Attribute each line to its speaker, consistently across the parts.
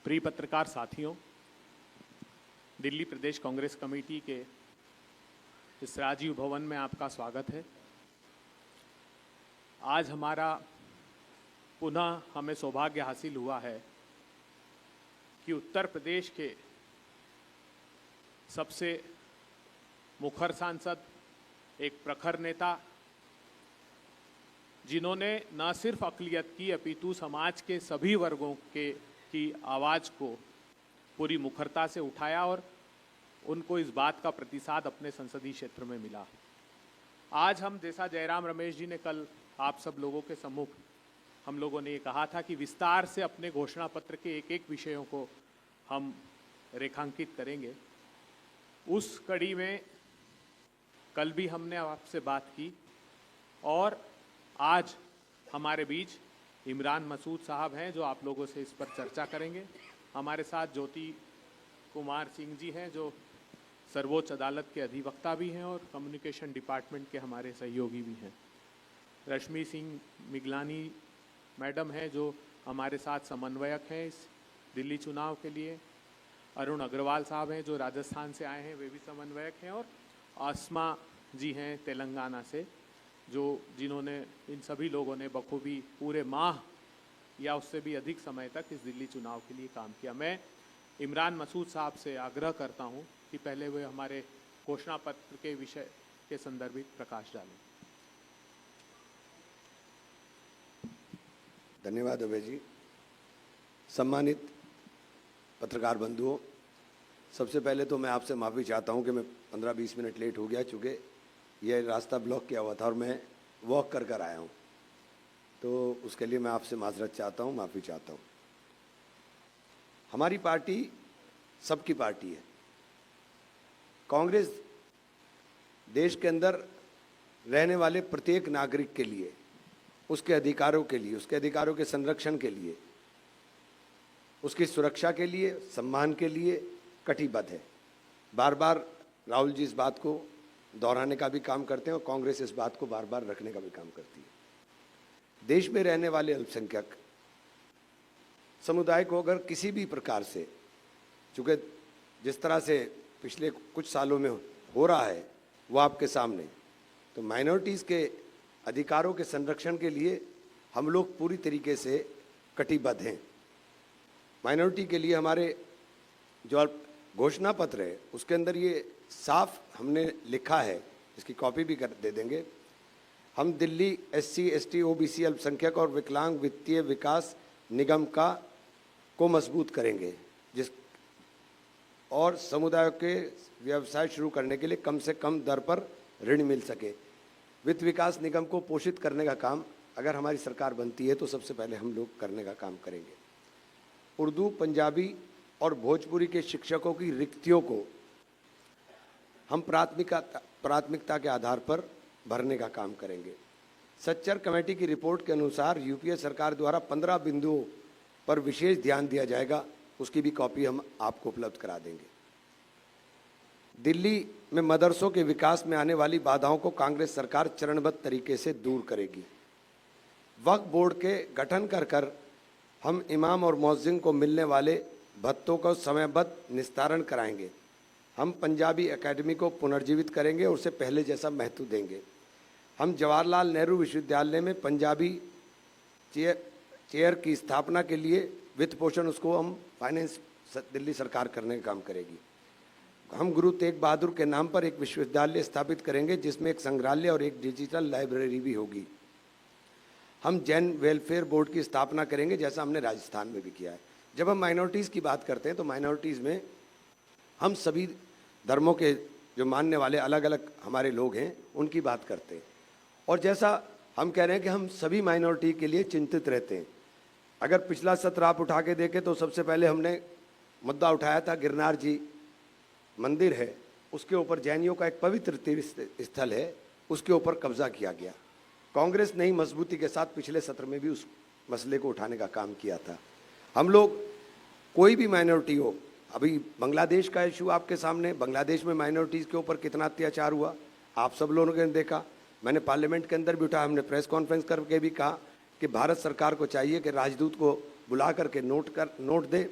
Speaker 1: प्रिय पत्रकार साथियों, दिल्ली प्रदेश कांग्रेस कमेटी के इस राजीव भवन में आपका स्वागत है। आज हमारा पुनः हमें सौभाग्य हासिल हुआ है कि उत्तर प्रदेश के सबसे मुखर सांसद, एक प्रखर नेता, जिन्होंने न सिर्फ अक़लियत की अपितु समाज के सभी वर्गों की आवाज़ को पूरी मुखरता से उठाया और उनको इस बात का प्रतिसाद अपने संसदीय क्षेत्र में मिला। आज हम, जैसा जयराम रमेश जी ने कल आप सब लोगों के सम्मुख हम लोगों ने ये कहा था कि विस्तार से अपने घोषणा पत्र के एक एक विषयों को हम रेखांकित करेंगे, उस कड़ी में कल भी हमने आपसे बात की और आज हमारे बीच इमरान मसूद साहब हैं जो आप लोगों से इस पर चर्चा करेंगे। हमारे साथ ज्योति कुमार सिंह जी हैं जो सर्वोच्च अदालत के अधिवक्ता भी हैं और कम्युनिकेशन डिपार्टमेंट के हमारे सहयोगी भी हैं। रश्मि सिंह मिगलानी मैडम हैं जो हमारे साथ समन्वयक हैं इस दिल्ली चुनाव के लिए। अरुण अग्रवाल साहब हैं जो राजस्थान से आए हैं, वे भी समन्वयक हैं। और आसमा जी हैं तेलंगाना से, जिन्होंने इन सभी लोगों ने बखूबी पूरे माह या उससे भी अधिक समय तक इस दिल्ली चुनाव के लिए काम किया। मैं इमरान मसूद साहब से आग्रह करता हूं कि पहले वे हमारे घोषणा पत्र के विषय के संदर्भित प्रकाश डालें।
Speaker 2: धन्यवाद अभय जी। सम्मानित पत्रकार बंधुओं, सबसे पहले तो मैं आपसे माफ़ी चाहता हूं कि मैं 15-20 मिनट लेट हो गया, चूँकि यह रास्ता ब्लॉक किया हुआ था और मैं वॉक कर आया हूं, तो उसके लिए मैं आपसे माजरत चाहता हूं, माफ़ी चाहता हूं। हमारी पार्टी सबकी पार्टी है। कांग्रेस देश के अंदर रहने वाले प्रत्येक नागरिक के लिए, उसके अधिकारों के लिए, उसके अधिकारों के संरक्षण के लिए, उसकी सुरक्षा के लिए, सम्मान के लिए कटिबद्ध है। बार बार राहुल जी इस बात को दोहराने का भी काम करते हैं और कांग्रेस इस बात को बार बार रखने का भी काम करती है। देश में रहने वाले अल्पसंख्यक समुदाय को अगर किसी भी प्रकार से, चूँकि जिस तरह से पिछले कुछ सालों में हो रहा है वो आपके सामने, तो माइनॉरिटीज़ के अधिकारों के संरक्षण के लिए हम लोग पूरी तरीके से कटिबद्ध हैं। माइनॉरिटी के लिए हमारे जो घोषणा पत्र है उसके अंदर ये साफ हमने लिखा है, इसकी कॉपी भी कर दे देंगे। हम दिल्ली SC ST OBC अल्पसंख्यक और विकलांग वित्तीय विकास निगम को मजबूत करेंगे, और समुदायों के व्यवसाय शुरू करने के लिए कम से कम दर पर ऋण मिल सके। वित्त विकास निगम को पोषित करने का काम अगर हमारी सरकार बनती है तो सबसे पहले हम लोग करने का काम करेंगे। उर्दू, पंजाबी और भोजपुरी के शिक्षकों की रिक्तियों को हम प्राथमिकता के आधार पर भरने का काम करेंगे। सच्चर कमेटी की रिपोर्ट के अनुसार यूपीए सरकार द्वारा 15 बिंदुओं पर विशेष ध्यान दिया जाएगा, उसकी भी कॉपी हम आपको उपलब्ध करा देंगे। दिल्ली में मदरसों के विकास में आने वाली बाधाओं को कांग्रेस सरकार चरणबद्ध तरीके से दूर करेगी। वक्फ बोर्ड के गठन कर हम इमाम और मुअज्जिन को मिलने वाले भत्तों को समयबद्ध निस्तारण कराएंगे। हम पंजाबी एकेडमी को पुनर्जीवित करेंगे और उसे पहले जैसा महत्व देंगे। हम जवाहरलाल नेहरू विश्वविद्यालय में पंजाबी चेयर की स्थापना के लिए वित्त पोषण, उसको हम फाइनेंस दिल्ली सरकार करने का काम करेगी। हम गुरु तेग बहादुर के नाम पर एक विश्वविद्यालय स्थापित करेंगे जिसमें एक संग्रहालय और एक डिजिटल लाइब्रेरी भी होगी। हम जैन वेलफेयर बोर्ड की स्थापना करेंगे जैसा हमने राजस्थान में भी किया है। जब हम माइनॉरिटीज़ की बात करते हैं तो माइनॉरिटीज़ में हम सभी धर्मों के जो मानने वाले अलग अलग हमारे लोग हैं उनकी बात करते हैं, और जैसा हम कह रहे हैं कि हम सभी माइनॉरिटी के लिए चिंतित रहते हैं। अगर पिछला सत्र आप उठा के देखें तो सबसे पहले हमने मुद्दा उठाया था गिरनार जी मंदिर है, उसके ऊपर जैनियों का एक पवित्र तीर्थ स्थल है, उसके ऊपर कब्जा किया गया। कांग्रेस ने ही मजबूती के साथ पिछले सत्र में भी उस मसले को उठाने का काम किया था। हम लोग कोई भी माइनॉरिटी हो, अभी बांग्लादेश का इशू आपके सामने, बांग्लादेश में माइनॉरिटीज़ के ऊपर कितना अत्याचार हुआ आप सब लोगों ने देखा। मैंने पार्लियामेंट के अंदर भी उठाया, हमने प्रेस कॉन्फ्रेंस करके भी कहा कि भारत सरकार को चाहिए कि राजदूत को बुला करके नोट दे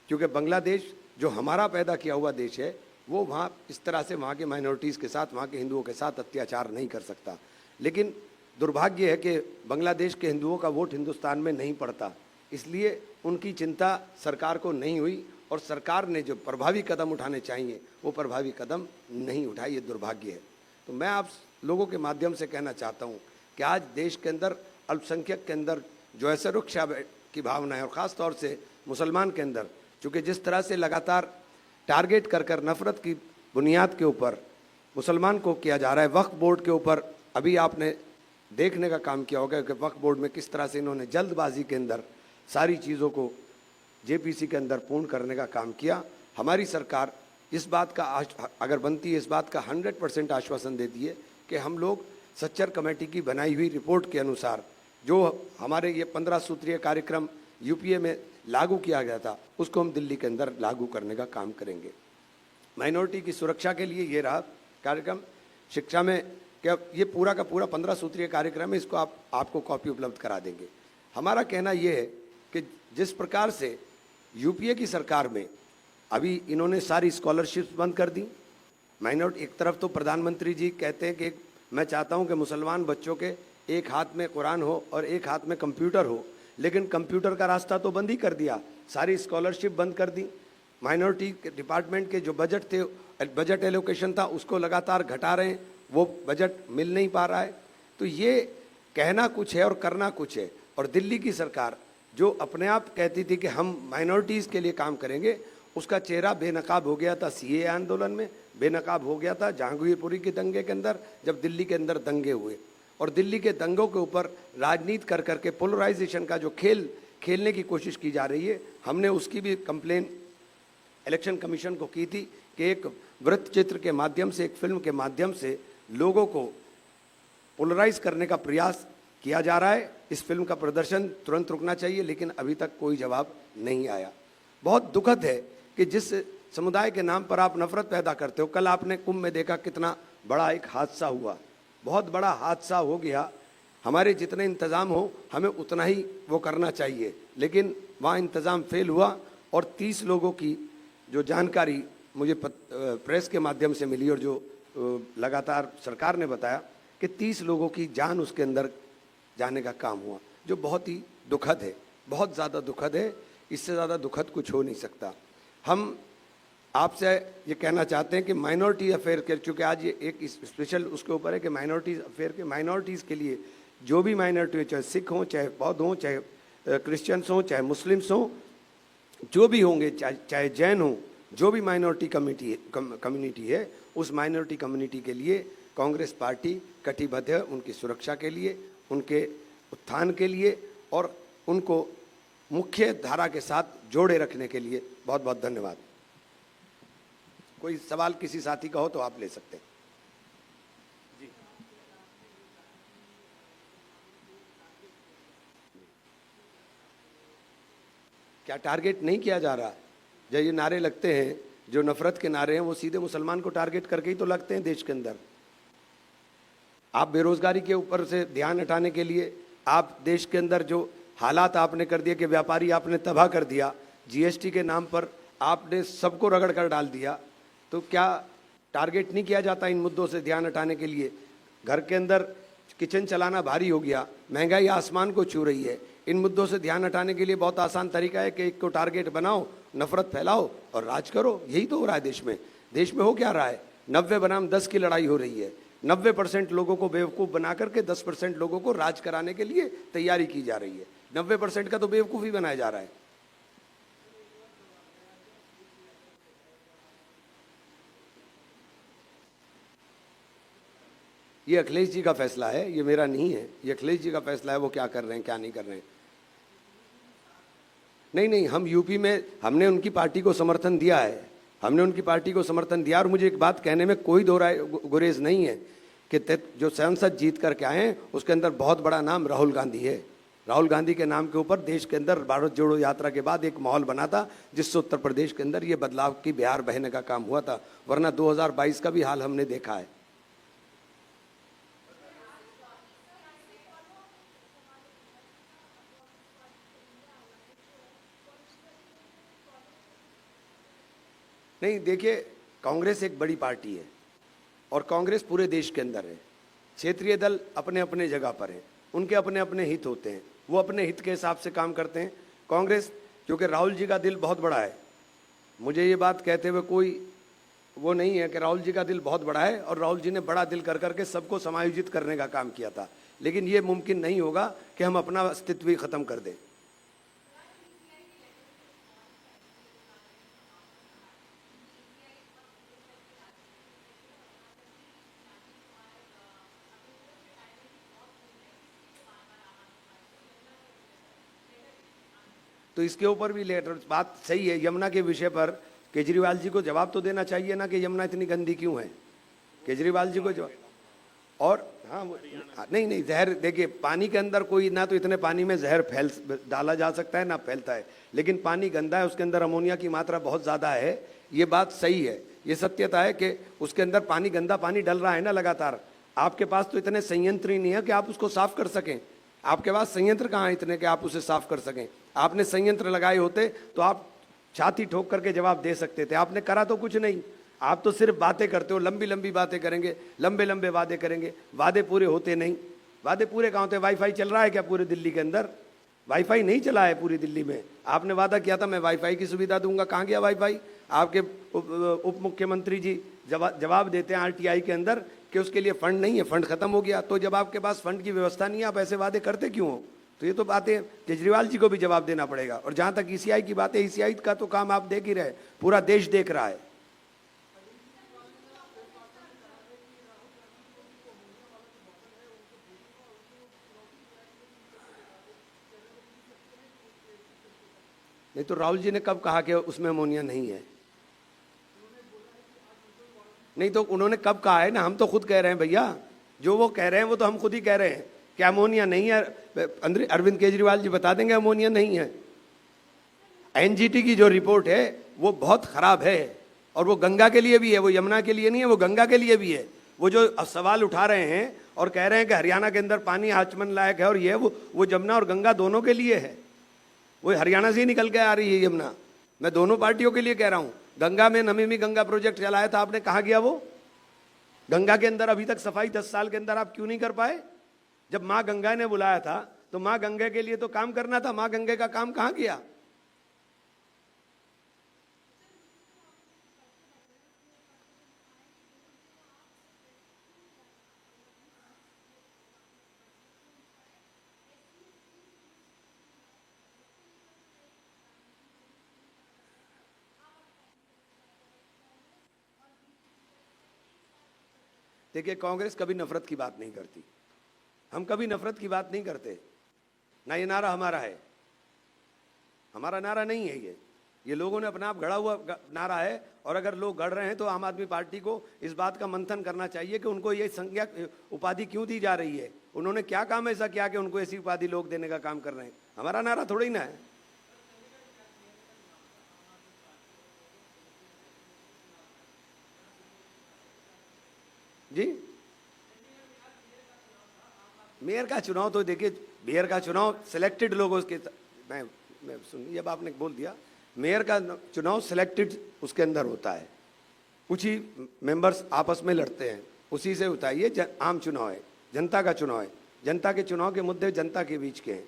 Speaker 2: क्योंकि बांग्लादेश जो हमारा पैदा किया हुआ देश है, वो वहाँ इस तरह से वहाँ के माइनॉरिटीज़ के साथ, वहाँ के हिंदुओं के साथ अत्याचार नहीं कर सकता। लेकिन दुर्भाग्य है कि बांग्लादेश के हिंदुओं का वोट हिंदुस्तान में नहीं पड़ता, इसलिए उनकी चिंता सरकार को नहीं हुई और सरकार ने जो प्रभावी कदम उठाने चाहिए वो प्रभावी कदम नहीं उठाए। ये दुर्भाग्य है। तो मैं आप लोगों के माध्यम से कहना चाहता हूँ कि आज देश के अंदर अल्पसंख्यक के अंदर जो है सुरक्षा की भावना है, और ख़ास तौर से मुसलमान के अंदर, चूँकि जिस तरह से लगातार टारगेट कर नफ़रत की बुनियाद के ऊपर मुसलमान को किया जा रहा है। वक्फ बोर्ड के ऊपर अभी आपने देखने का काम किया होगा कि वक्फ बोर्ड में किस तरह से इन्होंने जल्दबाजी के अंदर सारी चीज़ों को जेपीसी के अंदर पूर्ण करने का काम किया। हमारी सरकार इस बात का अगर बनती है, इस बात का 100% आश्वासन देती है कि हम लोग सच्चर कमेटी की बनाई हुई रिपोर्ट के अनुसार जो हमारे ये 15 सूत्रीय कार्यक्रम यूपीए में लागू किया गया था, उसको हम दिल्ली के अंदर लागू करने का काम करेंगे। माइनॉरिटी की सुरक्षा के लिए ये रहा कार्यक्रम। शिक्षा में क्या ये पूरा का पूरा 15 सूत्रीय कार्यक्रम है, इसको आपको कॉपी उपलब्ध करा देंगे। हमारा कहना ये है कि जिस प्रकार से यूपीए की सरकार में अभी इन्होंने सारी स्कॉलरशिप्स बंद कर दी, माइनॉरिटी, एक तरफ तो प्रधानमंत्री जी कहते हैं कि मैं चाहता हूं कि मुसलमान बच्चों के एक हाथ में कुरान हो और एक हाथ में कंप्यूटर हो, लेकिन कंप्यूटर का रास्ता तो बंद ही कर दिया, सारी स्कॉलरशिप बंद कर दी। माइनॉरिटी के डिपार्टमेंट के जो बजट एलोकेशन था उसको लगातार घटा रहे हैं, वो बजट मिल नहीं पा रहा है। तो ये कहना कुछ है और करना कुछ है। और दिल्ली की सरकार जो अपने आप कहती थी कि हम माइनॉरिटीज़ के लिए काम करेंगे, उसका चेहरा बेनकाब हो गया था सीएए आंदोलन में, बेनकाब हो गया था जहांगीरपुरी के दंगे के अंदर, जब दिल्ली के अंदर दंगे हुए। और दिल्ली के दंगों के ऊपर राजनीति कर करके पोलराइजेशन का जो खेलने की कोशिश की जा रही है, हमने उसकी भी कंप्लेन इलेक्शन कमीशन को की थी कि एक वृत्त चित्र के माध्यम से, एक फिल्म के माध्यम से लोगों को पोलराइज करने का प्रयास किया जा रहा है। इस फिल्म का प्रदर्शन तुरंत रुकना चाहिए, लेकिन अभी तक कोई जवाब नहीं आया। बहुत दुखद है कि जिस समुदाय के नाम पर आप नफरत पैदा करते हो, कल आपने कुंभ में देखा कितना बड़ा एक हादसा हुआ, बहुत बड़ा हादसा हो गया। हमारे जितने इंतज़ाम हो हमें उतना ही वो करना चाहिए, लेकिन वहाँ इंतज़ाम फेल हुआ और 30 लोगों की जो जानकारी मुझे प्रेस के माध्यम से मिली और जो लगातार सरकार ने बताया कि 30 लोगों की जान उसके अंदर जाने का काम हुआ, जो बहुत ही दुखद है, बहुत ज़्यादा दुखद है। इससे ज़्यादा दुखद कुछ हो नहीं सकता। हम आपसे ये कहना चाहते हैं कि माइनॉरिटी अफेयर के, चूँकि आज ये एक स्पेशल उसके ऊपर है कि माइनॉरिटीज़ अफेयर के, माइनॉरिटीज़ के लिए जो भी माइनॉरिटी हो, चाहे सिख हों, चाहे बौद्ध हों, चाहे क्रिश्चियंस हों, चाहे मुस्लिम्स हों, जो भी होंगे, चाहे जैन हों, जो भी माइनॉरिटी कम्युनिटी है, उस माइनॉरिटी कम्युनिटी के लिए कांग्रेस पार्टी कटिबद्ध है, उनकी सुरक्षा के लिए, उनके उत्थान के लिए और उनको मुख्य धारा के साथ जोड़े रखने के लिए। बहुत बहुत धन्यवाद। कोई सवाल किसी साथी का हो तो आप ले सकते हैं। जी, क्या टारगेट नहीं किया जा रहा? जब ये नारे लगते हैं, जो नफरत के नारे हैं, वो सीधे मुसलमान को टारगेट करके ही तो लगते हैं देश के अंदर। आप बेरोजगारी के ऊपर से ध्यान हटाने के लिए आप देश के अंदर जो हालात आपने कर दिए कि व्यापारी आपने तबाह कर दिया, जीएसटी के नाम पर आपने सबको रगड़ कर डाल दिया, तो क्या टारगेट नहीं किया जाता इन मुद्दों से ध्यान हटाने के लिए? घर के अंदर किचन चलाना भारी हो गया, महंगाई आसमान को छू रही है। इन मुद्दों से ध्यान हटाने के लिए बहुत आसान तरीका है कि एक को टारगेट बनाओ, नफरत फैलाओ और राज करो। यही तो हो रहा है देश में। देश में हो क्या रहा है? 90 बनाम 10 की लड़ाई हो रही है। 90% लोगों को बेवकूफ़ बना करके 10% लोगों को राज कराने के लिए तैयारी की जा रही है। 90% का तो बेवकूफ़ ही बनाया जा रहा है। ये अखिलेश जी का फैसला है, ये मेरा नहीं है। ये अखिलेश जी का फैसला है, वो क्या कर रहे हैं क्या नहीं कर रहे हैं। नहीं, हम यूपी में हमने उनकी पार्टी को समर्थन दिया है, हमने उनकी पार्टी को समर्थन दिया। और मुझे एक बात कहने में कोई गुरेज नहीं है कि जो सांसद जीत करके आए हैं उसके अंदर बहुत बड़ा नाम राहुल गांधी है। राहुल गांधी के नाम के ऊपर देश के अंदर भारत जोड़ो यात्रा के बाद एक माहौल बना था, जिससे उत्तर प्रदेश के अंदर ये बदलाव की बिहार बहने का काम हुआ था। वरना 2022 का भी हाल हमने देखा है। नहीं, देखिए, कांग्रेस एक बड़ी पार्टी है और कांग्रेस पूरे देश के अंदर है। क्षेत्रीय दल अपने अपने जगह पर हैं, उनके अपने अपने हित होते हैं, वो अपने हित के हिसाब से काम करते हैं। कांग्रेस, क्योंकि राहुल जी का दिल बहुत बड़ा है, मुझे ये बात कहते हुए कोई वो नहीं है कि राहुल जी का दिल बहुत बड़ा है और राहुल जी ने बड़ा दिल कर करके सबको समायोजित करने का काम किया था, लेकिन ये मुमकिन नहीं होगा कि हम अपना अस्तित्व ही खत्म कर दें। तो इसके ऊपर भी लेटर, बात सही है, यमुना के विषय पर केजरीवाल जी को जवाब तो देना चाहिए ना कि यमुना इतनी गंदी क्यों है। केजरीवाल जी को जवाब, और हाँ नहीं, जहर, देखिए, पानी के अंदर कोई ना तो इतने पानी में जहर डाला जा सकता है ना फैलता है, लेकिन पानी गंदा है, उसके अंदर अमोनिया की मात्रा बहुत ज़्यादा है, ये बात सही है, ये सत्यता है कि उसके अंदर पानी, गंदा पानी डल रहा है ना लगातार। आपके पास तो इतने संयंत्र ही नहीं है कि आप उसको साफ कर सकें। आपके पास संयंत्र कहाँ इतने कि आप उसे साफ कर सकें। आपने संयंत्र लगाए होते तो आप छाती ठोक करके जवाब दे सकते थे, आपने करा तो कुछ नहीं। आप तो सिर्फ बातें करते हो, लंबी लंबी बातें करेंगे, लंबे लंबे वादे करेंगे, वादे पूरे होते नहीं। वादे पूरे कहाँ होते? वाईफाई चल रहा है क्या पूरे दिल्ली के अंदर? वाईफाई नहीं चला है पूरी दिल्ली में। आपने वादा किया था मैं वाईफाई की सुविधा दूंगा, कहाँ गया वाईफाई? आपके उप मुख्यमंत्री जी जवाब देते हैं आरटीआई के अंदर कि उसके लिए फंड नहीं है, फंड खत्म हो गया। तो जब आपके पास फंड की व्यवस्था नहीं है, आप ऐसे वादे करते क्यों हो? तो ये तो बातें केजरीवाल जी को भी जवाब देना पड़ेगा। और जहां तक ईसीआई की बात है, ईसीआई का तो काम आप देख ही रहे, पूरा देश देख रहा है। नहीं तो राहुल जी ने कब कहा कि उसमें अमोनिया नहीं है? नहीं तो उन्होंने कब कहा है ना, हम तो खुद कह रहे हैं भैया, जो वो कह रहे हैं वो तो हम खुद ही कह रहे हैं कि अमोनिया नहीं है। अरविंद केजरीवाल जी बता देंगे अमोनिया नहीं है। एनजीटी की जो रिपोर्ट है वो बहुत खराब है, और वो गंगा के लिए भी है, वो यमुना के लिए नहीं है, वो गंगा के लिए भी है। वो जो सवाल उठा रहे हैं और कह रहे हैं कि हरियाणा के अंदर पानी आचमन लायक है और ये वो जमुना और गंगा दोनों के लिए है। वो हरियाणा से ही निकल के आ रही है यमुना। मैं दोनों पार्टियों के लिए कह रहा हूं। गंगा में नमामि गंगा प्रोजेक्ट चलाया था आपने, कहाँ गया वो? गंगा के अंदर अभी तक सफाई 10 साल के अंदर आप क्यों नहीं कर पाए? जब माँ गंगा ने बुलाया था तो माँ गंगा के लिए तो काम करना था, माँ गंगा का काम कहाँ गया? देखिए, कांग्रेस कभी नफरत की बात नहीं करती, हम कभी नफरत की बात नहीं करते ना। ये नारा हमारा है, हमारा नारा नहीं है ये लोगों ने अपना आप गढ़ा हुआ नारा है। और अगर लोग गढ़ रहे हैं तो आम आदमी पार्टी को इस बात का मंथन करना चाहिए कि उनको ये संज्ञा उपाधि क्यों दी जा रही है, उन्होंने क्या काम ऐसा किया कि उनको ऐसी उपाधि लोग देने का काम कर रहे हैं। हमारा नारा थोड़ी ना है। जी, मेयर का चुनाव तो देखिए, मेयर का चुनाव सिलेक्टेड लोगों के, मैं सुनिए, अब आपने बोल दिया, मेयर का चुनाव सिलेक्टेड उसके अंदर होता है, कुछ ही मेंबर्स आपस में लड़ते हैं, उसी से होता है। ये आम चुनाव है, जनता का चुनाव है, जनता के चुनाव के मुद्दे जनता के बीच के हैं।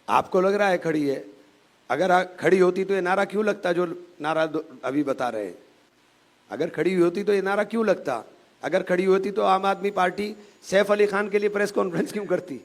Speaker 2: आपको लग रहा है खड़ी है, अगर खड़ी होती तो ये नारा क्यों लगता जो नारा अभी बता रहे हैं? अगर खड़ी होती तो ये नारा क्यों लगता? अगर खड़ी होती तो आम आदमी पार्टी सैफ अली खान के लिए प्रेस कॉन्फ्रेंस क्यों करती?